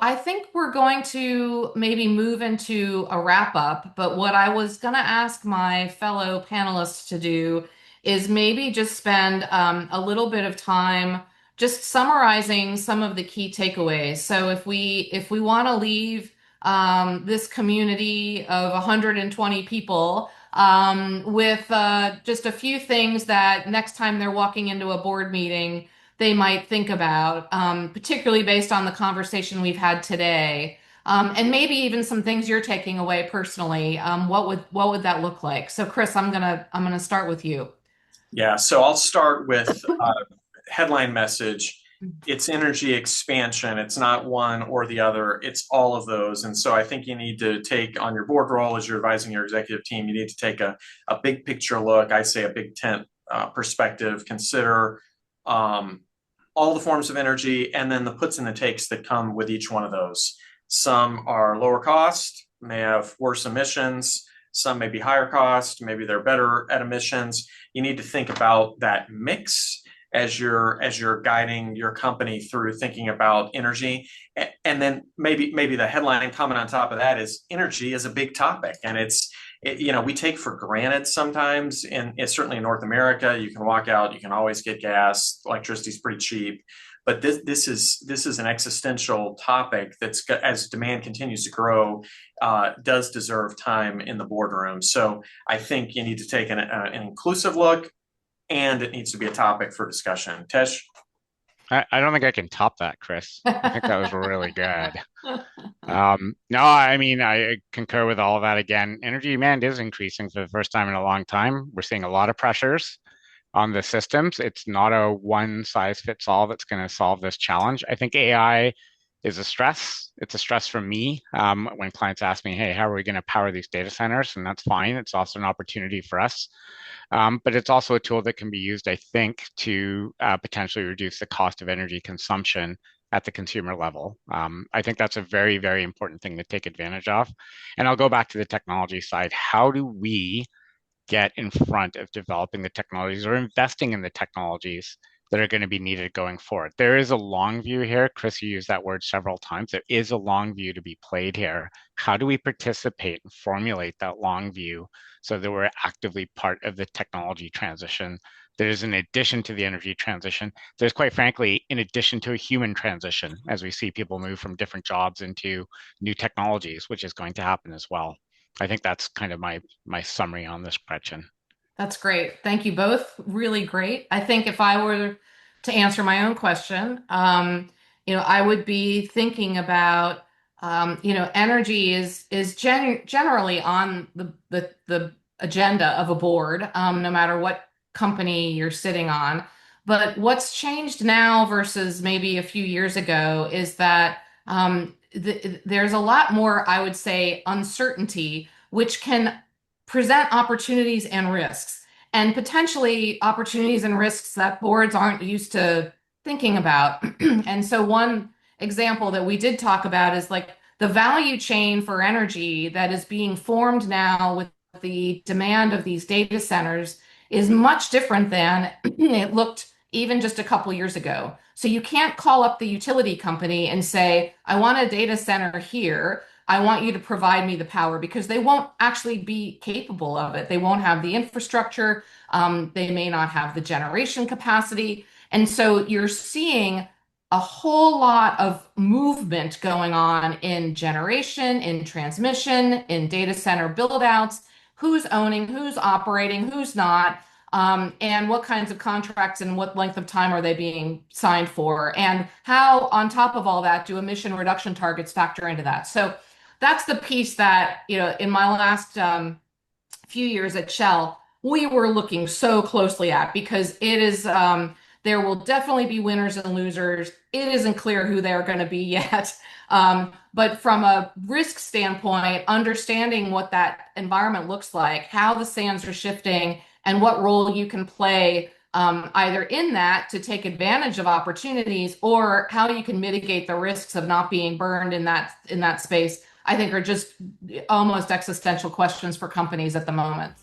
I think we're going to maybe move into a wrap up, but what I was going to ask my fellow panelists to do is maybe just spend a little bit of time just summarizing some of the key takeaways. So if we want to leave this community of 120 people with just a few things that next time they're walking into a board meeting they might think about, particularly based on the conversation we've had today, and maybe even some things you're taking away personally. What would that look like? So, Chris, I'm gonna start with you. Yeah, so I'll start with headline message. It's energy expansion. It's not one or the other. It's all of those. And so I think you need to take on your board role as you're advising your executive team, you need to take a big picture look. I say a big tent perspective. Consider all the forms of energy and then the puts and the takes that come with each one of those. Some are lower cost, may have worse emissions. Some may be higher cost, maybe they're better at emissions. You need to think about that mix as you're guiding your company through thinking about energy. And then maybe the headline comment on top of that is energy is a big topic, and we take for granted sometimes, and it's certainly in North America. You can walk out, you can always get gas, electricity is pretty cheap. But this is an existential topic that's, as demand continues to grow, does deserve time in the boardroom. So I think you need to take an inclusive look, and it needs to be a topic for discussion. Tesh? I don't think I can top that, Chris. I think that was really good. No, I mean, I concur with all of that. Again, energy demand is increasing for the first time in a long time. We're seeing a lot of pressures on the systems. It's not a one size fits all that's going to solve this challenge. I think AI is a stress. It's a stress for me when clients ask me, hey, how are we going to power these data centers? And that's fine. It's also an opportunity for us. But it's also a tool that can be used, I think, to potentially reduce the cost of energy consumption at the consumer level. I think that's a very, very important thing to take advantage of. And I'll go back to the technology side. How do we get in front of developing the technologies or investing in the technologies that are going to be needed going forward? There is a long view here. Chris, you used that word several times. There is a long view to be played here. How do we participate and formulate that long view so that we're actively part of the technology transition? There's in addition to the energy transition, there's quite frankly, in addition to a human transition, as we see people move from different jobs into new technologies, which is going to happen as well. I think that's kind of my summary on this, Gretchen. That's great. Thank you both. Really great. I think if I were to answer my own question, I would be thinking about, energy is generally on the agenda of a board, no matter what company you're sitting on. But what's changed now versus maybe a few years ago is that there's a lot more, I would say, uncertainty, which can present opportunities and risks, and potentially opportunities and risks that boards aren't used to thinking about. And so, one example that we did talk about is like the value chain for energy that is being formed now with the demand of these data centers is much different than it looked even just a couple years ago. So you can't call up the utility company and say, I want a data center here. I want you to provide me the power, because they won't actually be capable of it. They won't have the infrastructure. They may not have the generation capacity. And so you're seeing a whole lot of movement going on in generation, in transmission, in data center build outs, who's owning, who's operating, who's not, and what kinds of contracts and what length of time are they being signed for, and how, on top of all that, do emission reduction targets factor into that. So that's the piece that, in my last few years at Shell, we were looking so closely at, because it is, there will definitely be winners and losers. It isn't clear who they're going to be yet. But from a risk standpoint, understanding what that environment looks like, how the sands are shifting, and what role you can play either in that to take advantage of opportunities, or how you can mitigate the risks of not being burned in that space, I think are just almost existential questions for companies at the moment.